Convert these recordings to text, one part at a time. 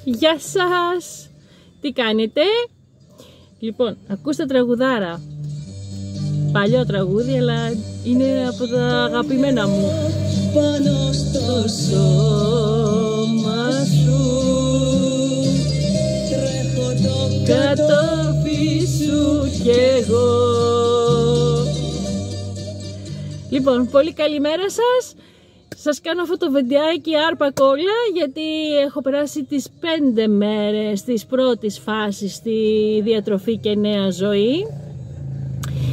Γεια σας! Τι κάνετε? Λοιπόν, ακούστε τραγουδάρα. Παλιό τραγούδι, αλλά είναι από τα αγαπημένα μου. Πάνω στο σώμα σου τρέχω το κατόφι σου κι εγώ. Λοιπόν, πολύ καλημέρα σας. Σας κάνω αυτό το βιντεάκι άρπα κόλλα, γιατί έχω περάσει τις 5 μέρες της πρώτης φάσης στη διατροφή και νέα ζωή.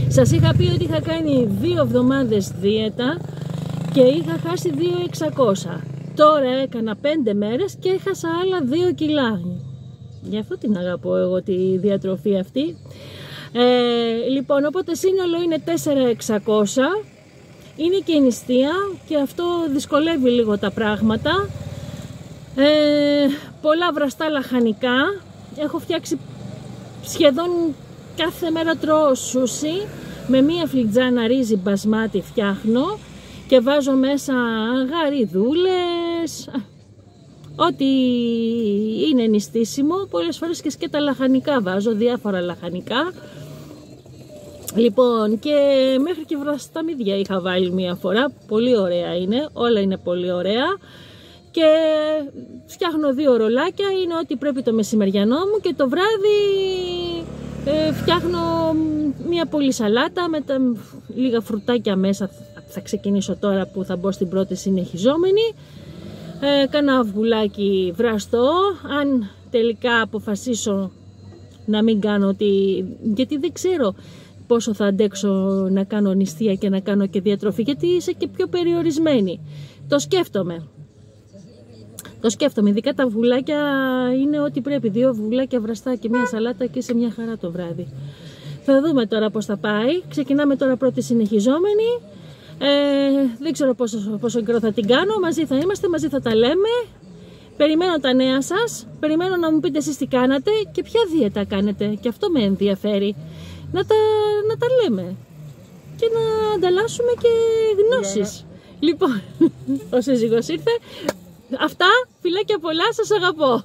Σας είχα πει ότι είχα κάνει 2 εβδομάδες δίαιτα και είχα χάσει 2.600. Τώρα έκανα 5 μέρες και έχασα άλλα 2 κιλά. Γι' αυτό την αγαπώ εγώ τη διατροφή αυτή. Λοιπόν, οπότε σύνολο είναι 4.600. Είναι και η νηστεία και αυτό δυσκολεύει λίγο τα πράγματα. Πολλά βραστά λαχανικά. Έχω φτιάξει σχεδόν κάθε μέρα τρώω σούσι. Με μία φλιτζάνα ρύζι μπασμάτι φτιάχνω και βάζω μέσα γαριδούλες, ό,τι είναι νηστίσιμο. Πολλές φορές και σκέτα λαχανικά βάζω, διάφορα λαχανικά. Λοιπόν, και μέχρι και βραστά μύδια είχα βάλει μία φορά. Πολύ ωραία είναι, όλα είναι πολύ ωραία. Και φτιάχνω 2 ρολάκια, είναι ό,τι πρέπει το μεσημεριανό μου, και το βράδυ φτιάχνω μία πολύ σαλάτα με τα λίγα φρουτάκια μέσα. Θα ξεκινήσω τώρα που θα μπω στην πρώτη συνεχιζόμενη. Κάνα αυγουλάκι βραστό, αν τελικά αποφασίσω να μην κάνω γιατί δεν ξέρω πόσο θα αντέξω να κάνω νηστεία και να κάνω και διατροφή, γιατί είσαι και πιο περιορισμένη. Το σκέφτομαι, ειδικά τα αυγουλάκια είναι ό,τι πρέπει. 2 αυγουλάκια βραστά και μία σαλάτα και σε μια χαρά το βράδυ. Θα δούμε τώρα πώς θα πάει. Ξεκινάμε τώρα πρώτη συνεχιζόμενη. Δεν ξέρω πόσο καιρό θα την κάνω. Μαζί θα είμαστε, μαζί θα τα λέμε. Περιμένω τα νέα σας. Περιμένω να μου πείτε εσείς τι κάνατε και ποια δίαιτα κάνετε. Και αυτό με ενδιαφέρει. Να τα λέμε και να ανταλλάσσουμε και γνώσεις. Λοιπόν, ο σύζυγος ήρθε. Αυτά, φιλάκια πολλά, σας αγαπώ.